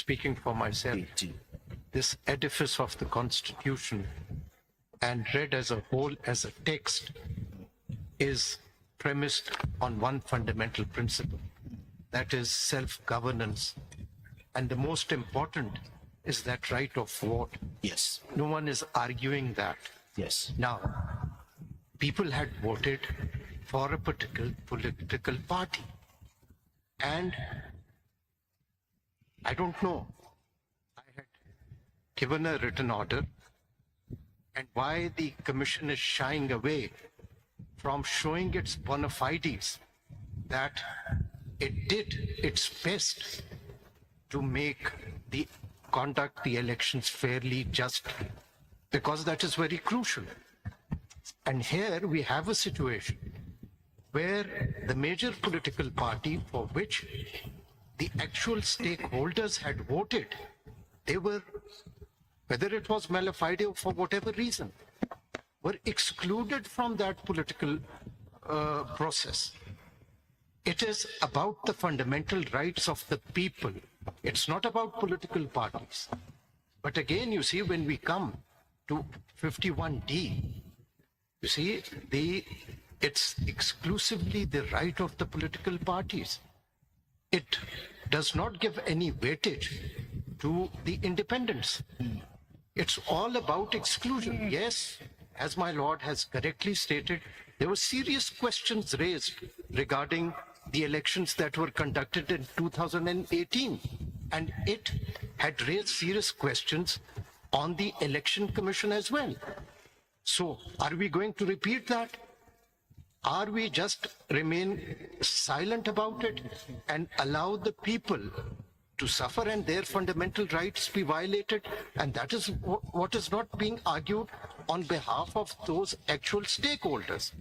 speaking for myself, this edifice of the Constitution and read as a whole as a text is premised on one fundamental principle, that is self-governance. And the most important is that right of vote. Yes. No one is arguing that. Yes. Now, people had voted for a particular political party. And I don't know, I had given a written order, and why the commission is shying away from showing its bona fides that it did its best to conduct the elections fairly, justly, because that is very crucial. And here we have a situation where the major political party for which the actual stakeholders had voted, they were, whether it was mala fide or for whatever reason, were excluded from that political process. It is about the fundamental rights of the people. It's not about political parties. But again, you see, when we come to 51D, you see, it's exclusively the right of the political parties. It does not give any weightage to the independents. It's all about exclusion. Yes, as my lord has correctly stated, there were serious questions raised regarding the elections that were conducted in 2018. And it had raised serious questions on the Election Commission as well. So are we going to repeat that? Are we just remain silent about it and allow the people to suffer and their fundamental rights be violated? And that is what is not being argued on behalf of those actual stakeholders.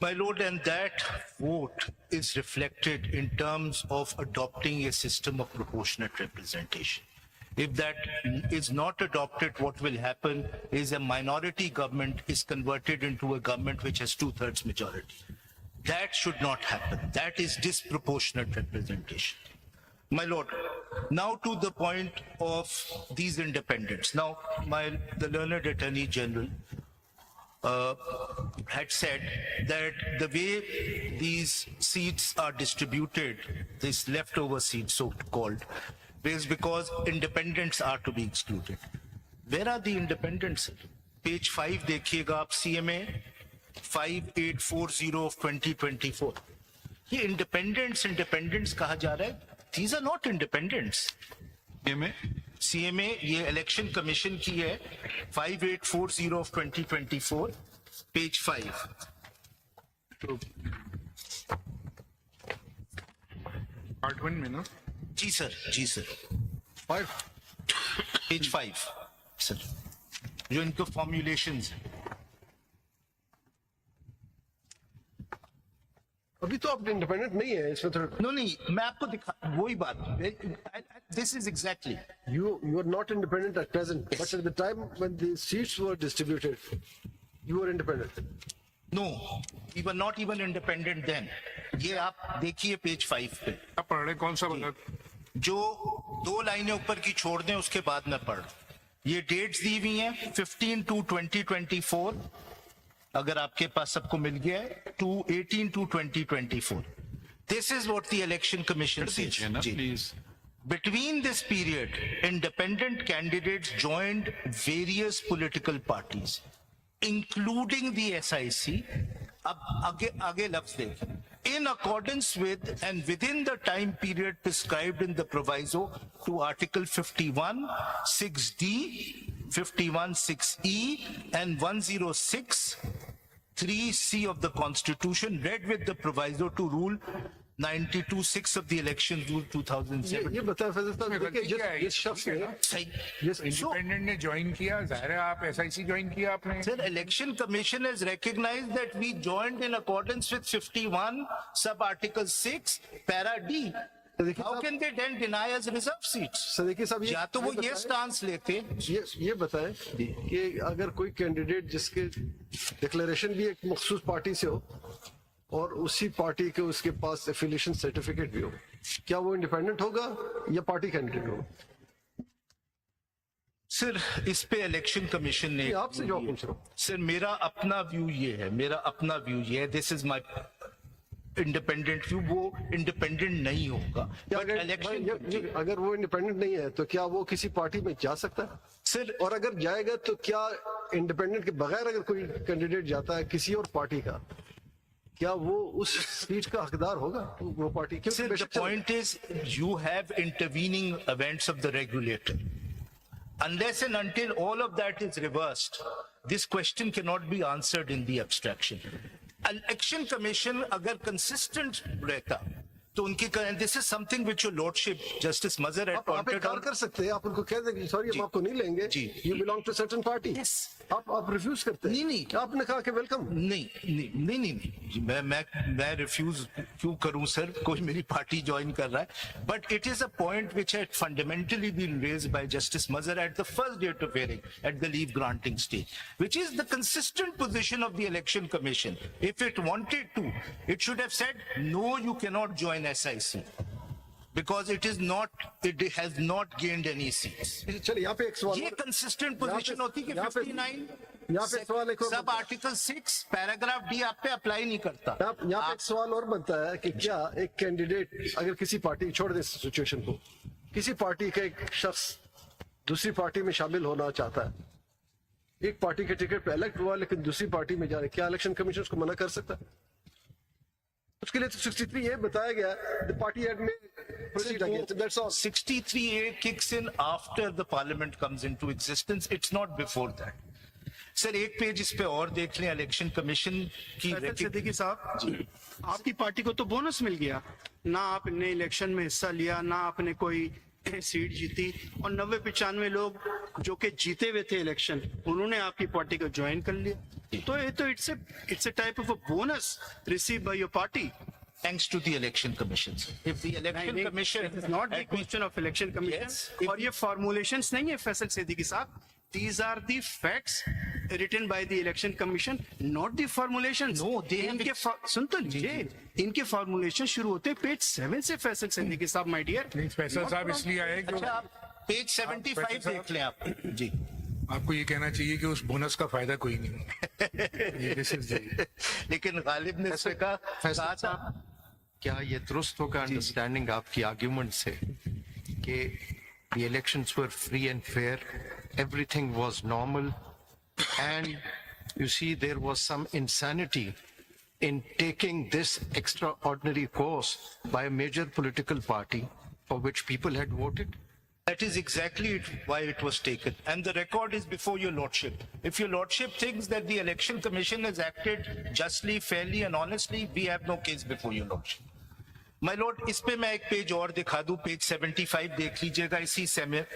My lord, and that vote is reflected in terms of adopting a system of proportionate representation. If that is not adopted, what will happen is a minority government is converted into a government which has 2/3 majority. That should not happen. That is disproportionate representation. My lord, now to the point of these independents. Now, the learned Attorney General had said that the way these seats are distributed, these leftover seats so-called, is because independents are to be excluded. Where are the independents? Page 5 देखिएगा आप CMA 5840 of 2024. ये independents कहा जा रहा है. These are not independents. CMA ये election commission की है 5840 of 2024, page 5. Part 1 में ना? जी सर 5 page 5 सर, जो इनको फॉर्मुलेशंस हैं. अभी तो आप इंडिपेंडेंट नहीं है इसमें तो. नहीं, मैं आपको दिखा वही बात. This is exactly. You are not independent at present, but at the time when the seats were distributed, you were independent. No, we were not even independent then. ये आप देखिए page 5 पे. आप पढ़ रहे कौन सा वाला? जो 2 लाइनें ऊपर की छोड़ दें उसके बाद में पढ़. ये डेट्स दी हुई हैं 15/2/2024, अगर आपके पास सबको मिल गया है, 18/2/2024. This is what the election commission says. Please. Between this period, independent candidates joined various political parties, including the SIC. अब आगे लफ्ज देखें. In accordance with and within the time period prescribed in the proviso to Article 51, 6D, 51, 6E, and 106, 3C of the Constitution, read with the proviso to Rule 92(6) of the Election Rule 2007. ये बताया फैजल साहब, देखिए जिस शख्स ने independent ने join किया, जाहिर है आप SIC ज्वाइन किया आपने. Sir, Election Commission has recognized that we joined in accordance with 51 sub-article 6 para D. How can they then deny us reserve seats? Siddiqui साहब, या तो वो ये स्टांस लेते. ये बताएं कि अगर कोई कैंडिडेट जिसके डिक्लेरेशन भी एक मखसूस पार्टी से हो और उसी पार्टी के उसके पास एफिलिएशन सर्टिफिकेट भी हो, क्या वो इंडिपेंडेंट होगा या पार्टी कैंडिडेट होगा? सर इस पे इलेक्शन कमीशन ने ये आपसे जवाब पूछ रहा हूं। सर मेरा अपना व्यू ये है, this is my independent view, वो इंडिपेंडेंट नहीं होगा। क्या बट इलेक्शन अगर वो इंडिपेंडेंट नहीं है तो क्या वो किसी पार्टी में जा सकता है? सर और अगर जाएगा तो क्या इंडिपेंडेंट के बगैर अगर कोई कैंडिडेट जाता है किसी और पार्टी का, क्या वो उस सीट का हकदार होगा वो पार्टी? क्योंकि Sir, the बेशक चल- point is you have intervening events of the regulator. Unless and until all of that is reversed, this question cannot be answered in the abstraction. Election Commission अगर consistent रहता तो उनकी this is something which your lordship justice मजर had आप एक pointed कार्य out. कर सकते हैं, आप उनको कह देंगे सॉरी हम आपको नहीं लेंगे, जी। You belong to certain party. Yes. आप रिफ्यूज करते हैं? नहीं। आपने कहा कि वेलकम। नहीं मैं रिफ्यूज क्यों करूं सर, कोई मेरी पार्टी ज्वाइन कर रहा है। But it is a point which had fundamentally been raised by justice Mazhar at the first date of hearing at the leave granting stage, which is the consistent position of the election commission. If it wanted to, it should have said no, you cannot join SIC because it has not gained any seats. चलिए यहाँ पे एक सवाल ये और- consistent यहाँ position पे- होती कि यहाँ पे- 59 यहाँ पे सवाल एक और सब बनता है। आर्टिकल 6 पैराग्राफ डी आप पे अप्लाई नहीं करता। यहाँ पे एक सवाल और बनता है कि क्या एक कैंडिडेट अगर किसी पार्टी, छोड़ दे सिचुएशन को, किसी पार्टी का एक शख्स दूसरी पार्टी में शामिल होना चाहता है, एक पार्टी के टिकट पे इलेक्ट हुआ लेकिन दूसरी पार्टी में जा रहे, क्या इलेक्शन कमीशन उसको मना कर सकता है? उसके लिए तो 63 ये बताया गया, the party had made proceed against, that's all. 63A kicks in after the parliament comes into existence. It's not before that. Sir एक पेज इस पे और देख लें इलेक्शन कमीशन की फैसल सिद्दीकी साहब, आपकी पार्टी को तो बोनस मिल गया ना, आपने इलेक्शन में हिस्सा लिया ना, आपने कोई सीट जीती, और 90-95 लोग जो कि जीते हुए थे इलेक्शन उन्होंने आपकी पार्टी को ज्वाइन कर लिया। तो ये तो it's a type of a bonus receive by your party. thanks to the election commission. If the election commission It is not the had been- question of election commission. Yes, if- और ये formulations नहीं है फैसल सिद्दीकी साहब, these are the facts written by the election commission, not the formulations. No, they have इनके सुन तो लीजिए, इनके formulation शुरू होते हैं पेज 7 से फैसल सिद्दीकी साहब, my dear। नहीं, फैसल साहब इसलिए आए अच्छा कि आप पेज 75 फैसल देख लें आप जी। आपको ये कहना चाहिए कि उस बोनस का फायदा कोई नहीं। ये this is the- लेकिन गालिब ने इसमें कहा था क्या ये दुरुस्त होगा अंडरस्टैंडिंग आपकी आर्ग्यूमेंट से कि the elections were free and fair, everything was normal, and you see there was some insanity in taking this extraordinary course by a major political party for which people had voted? that is exactly why it was taken, and the record is before your lordship. If your lordship thinks that the election commission has acted justly, fairly and honestly, we have no case before your lordship. My lord, इस पे मैं एक page और दिखा दूं, page 75 देख लीजिएगा इसी समय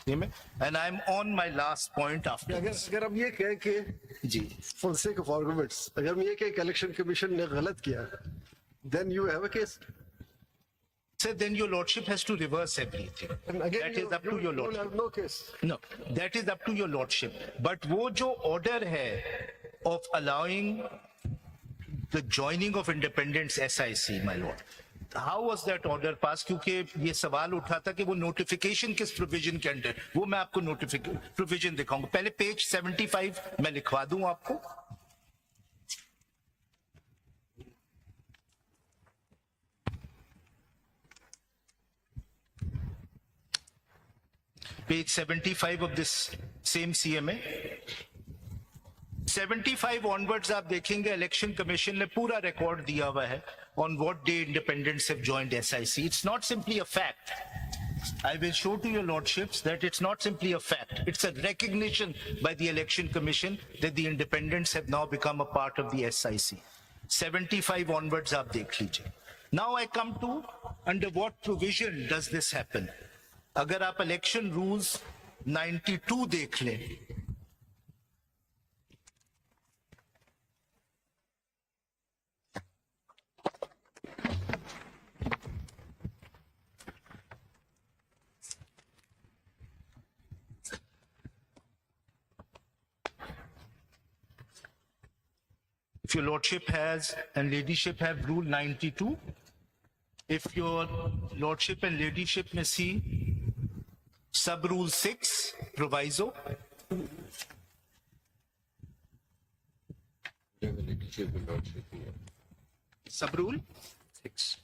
में, and I'm on my last point after this. अगर हम ये कहें कि जी for the sake of arguments, अगर हम ये कहें कि इलेक्शन कमीशन ने गलत किया, then you have a case. sir, then your lordship has to reverse everything. That is up to your lordship. No case. No, that is up to your lordship. But वो जो order है of allowing the joining of independents SIC, my lord, how was that order passed? क्योंकि ये सवाल उठा था कि वो notification किस provision के अंडर, वो मैं आपको provision दिखाऊंगा। पहले पेज 75 मैं लिखवा दूं आपको। Page 75 of this same CMA. 75 onwards आप देखेंगे इलेक्शन कमीशन ने पूरा रिकॉर्ड दिया हुआ है on what day independents have joined SIC. It's not simply a fact. I will show to your lordships that it's not simply a fact. It's a recognition by the election commission that the independents have now become a part of the SIC. 75 onwards आप देख लीजिए. Now I come to under what provision does this happen? अगर आप election rules 92 देख लें, if your lordship has and ladyship have rule 92, if your lordship and ladyship may see sub rule 6 proviso, sub rule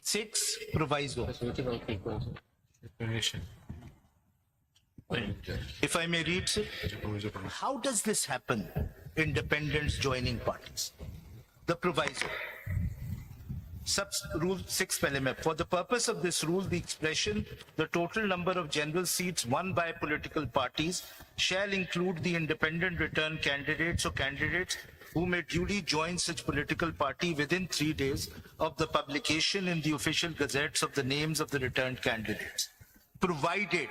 6 proviso. If I may read, sir, how does this happen? Independents joining parties. The proviso. Rule 6 PLMF. For the purpose of this rule, the expression, the total number of general seats won by political parties shall include the independent return candidates or candidates who may duly join such political party within 3 days of the publication in the official gazettes of the names of the returned candidates, provided